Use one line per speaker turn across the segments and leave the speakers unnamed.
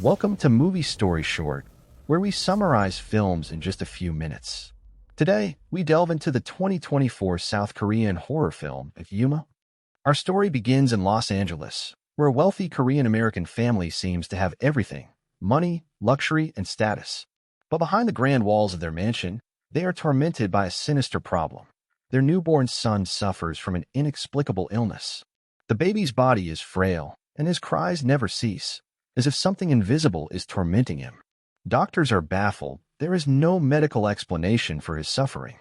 Welcome to Movie Story Short, where we summarize films in just a few minutes. Today, we delve into the 2024 South Korean horror film, Exhuma. Our story begins in Los Angeles, where a wealthy Korean-American family seems to have everything: money, luxury, and status. But behind the grand walls of their mansion, they are tormented by a sinister problem. Their newborn son suffers from an inexplicable illness. The baby's body is frail, and his cries never cease, as if something invisible is tormenting him. Doctors are baffled. There is no medical explanation for his suffering.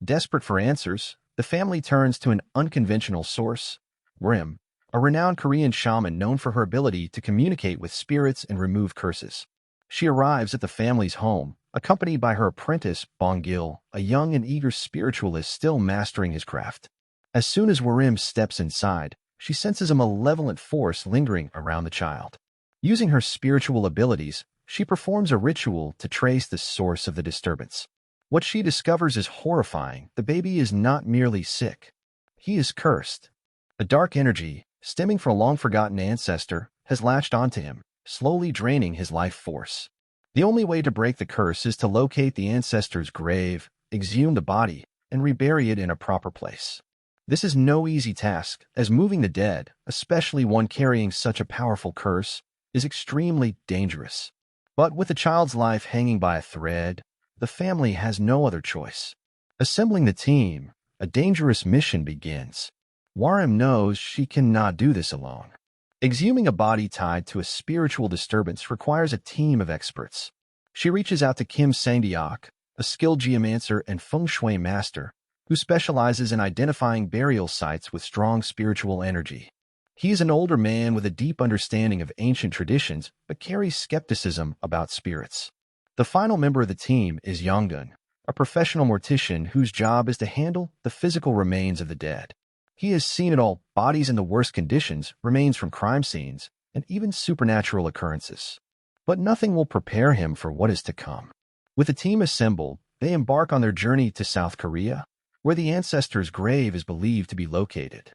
Desperate for answers, the family turns to an unconventional source, Rim, a renowned Korean shaman known for her ability to communicate with spirits and remove curses. She arrives at the family's home, accompanied by her apprentice, Bong-gil, a young and eager spiritualist still mastering his craft. As soon as Warim steps inside, she senses a malevolent force lingering around the child. Using her spiritual abilities, she performs a ritual to trace the source of the disturbance. What she discovers is horrifying. The baby is not merely sick. He is cursed. A dark energy, stemming from a long-forgotten ancestor, has latched onto him, slowly draining his life force. The only way to break the curse is to locate the ancestor's grave, exhume the body, and rebury it in a proper place. This is no easy task, as moving the dead, especially one carrying such a powerful curse, is extremely dangerous. But with the child's life hanging by a thread, the family has no other choice. Assembling the team, a dangerous mission begins. Warim knows she cannot do this alone. Exhuming a body tied to a spiritual disturbance requires a team of experts. She reaches out to Kim Sang-deok, a skilled geomancer and feng shui master, who specializes in identifying burial sites with strong spiritual energy. He is an older man with a deep understanding of ancient traditions, but carries skepticism about spirits. The final member of the team is Yongdun, a professional mortician whose job is to handle the physical remains of the dead. He has seen it all: bodies in the worst conditions, remains from crime scenes, and even supernatural occurrences. But nothing will prepare him for what is to come. With the team assembled, they embark on their journey to South Korea, where the ancestor's grave is believed to be located.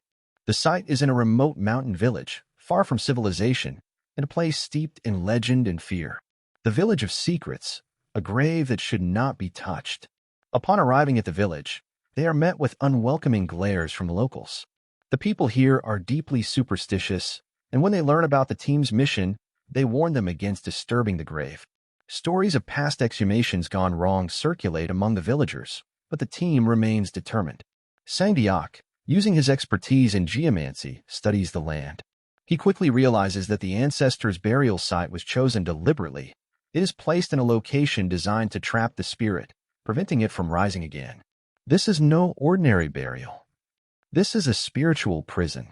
The site is in a remote mountain village, far from civilization, in a place steeped in legend and fear. The Village of Secrets, a grave that should not be touched. Upon arriving at the village, they are met with unwelcoming glares from the locals. The people here are deeply superstitious, and when they learn about the team's mission, they warn them against disturbing the grave. Stories of past exhumations gone wrong circulate among the villagers, but the team remains determined. Sang-deok, using his expertise in geomancy, studies the land. He quickly realizes that the ancestor's burial site was chosen deliberately. It is placed in a location designed to trap the spirit, preventing it from rising again. This is no ordinary burial. This is a spiritual prison.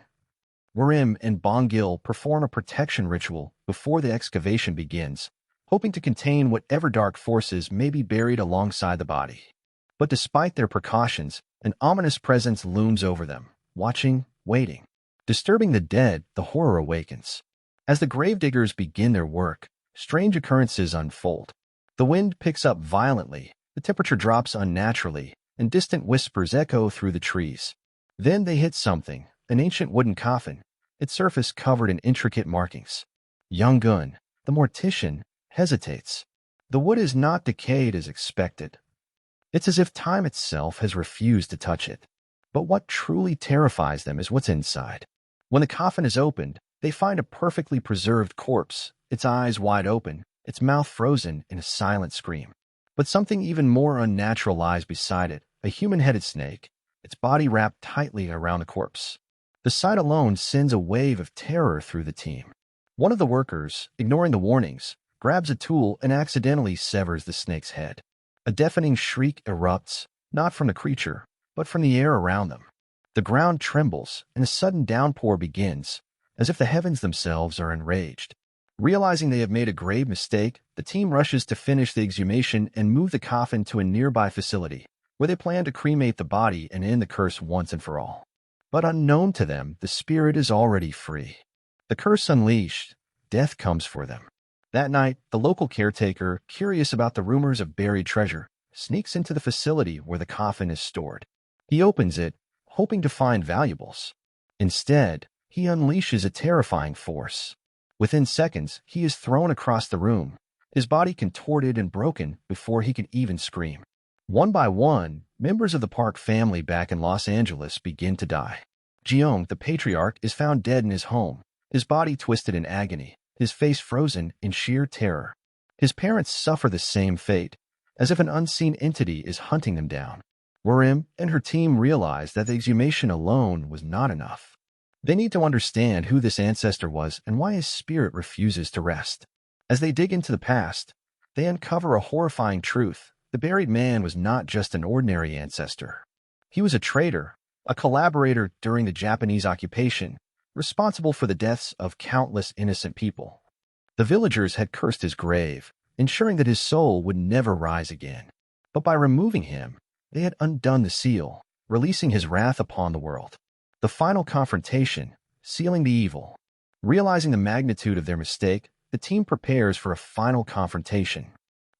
Warim and Bong-gil perform a protection ritual before the excavation begins, hoping to contain whatever dark forces may be buried alongside the body. But despite their precautions, an ominous presence looms over them, watching, waiting. Disturbing the dead, the horror awakens. As the gravediggers begin their work, strange occurrences unfold. The wind picks up violently, the temperature drops unnaturally, and distant whispers echo through the trees. Then they hit something: an ancient wooden coffin, its surface covered in intricate markings. Young-gun, the mortician, hesitates. The wood is not decayed as expected. It's as if time itself has refused to touch it. But what truly terrifies them is what's inside. When the coffin is opened, they find a perfectly preserved corpse, its eyes wide open, its mouth frozen in a silent scream. But something even more unnatural lies beside it: a human-headed snake, its body wrapped tightly around the corpse. The sight alone sends a wave of terror through the team. One of the workers, ignoring the warnings, grabs a tool and accidentally severs the snake's head. A deafening shriek erupts, not from the creature, but from the air around them. The ground trembles, and a sudden downpour begins, as if the heavens themselves are enraged. Realizing they have made a grave mistake, the team rushes to finish the exhumation and move the coffin to a nearby facility, where they plan to cremate the body and end the curse once and for all. But unknown to them, the spirit is already free. The curse unleashed, death comes for them. That night, the local caretaker, curious about the rumors of buried treasure, sneaks into the facility where the coffin is stored. He opens it, hoping to find valuables. Instead, he unleashes a terrifying force. Within seconds, he is thrown across the room, his body contorted and broken before he can even scream. One by one, members of the Park family back in Los Angeles begin to die. Jeong, the patriarch, is found dead in his home, his body twisted in agony, his face frozen in sheer terror. His parents suffer the same fate, as if an unseen entity is hunting them down. Worim and her team realize that the exhumation alone was not enough. They need to understand who this ancestor was and why his spirit refuses to rest. As they dig into the past, they uncover a horrifying truth. The buried man was not just an ordinary ancestor. He was a traitor, a collaborator during the Japanese occupation, responsible for the deaths of countless innocent people. The villagers had cursed his grave, ensuring that his soul would never rise again. But by removing him, they had undone the seal, releasing his wrath upon the world. The final confrontation, sealing the evil. Realizing the magnitude of their mistake, the team prepares for a final confrontation.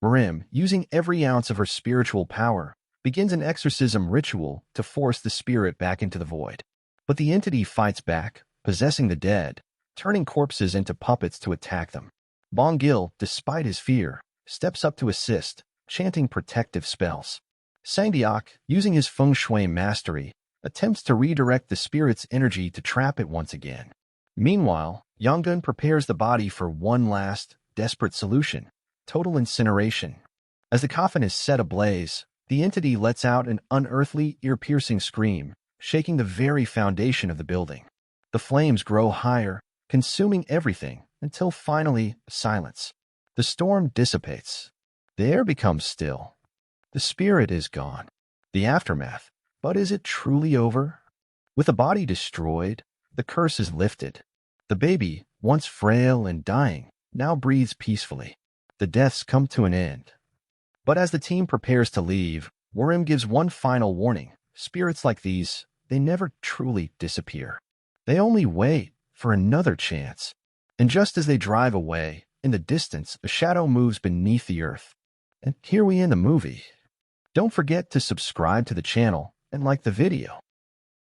Worim, using every ounce of her spiritual power, begins an exorcism ritual to force the spirit back into the void. But the entity fights back, possessing the dead, turning corpses into puppets to attack them. Bong-gil, despite his fear, steps up to assist, chanting protective spells. Sangdiok, using his feng shui mastery, attempts to redirect the spirit's energy to trap it once again. Meanwhile, Yonggun prepares the body for one last, desperate solution: total incineration. As the coffin is set ablaze, the entity lets out an unearthly, ear-piercing scream, shaking the very foundation of the building. The flames grow higher, consuming everything, until finally, silence. The storm dissipates. The air becomes still. The spirit is gone. The aftermath. But is it truly over? With the body destroyed, the curse is lifted. The baby, once frail and dying, now breathes peacefully. The deaths come to an end. But as the team prepares to leave, Worim gives one final warning. Spirits like these, they never truly disappear. They only wait for another chance. And just as they drive away, in the distance, a shadow moves beneath the earth. And here we end the movie. Don't forget to subscribe to the channel and like the video.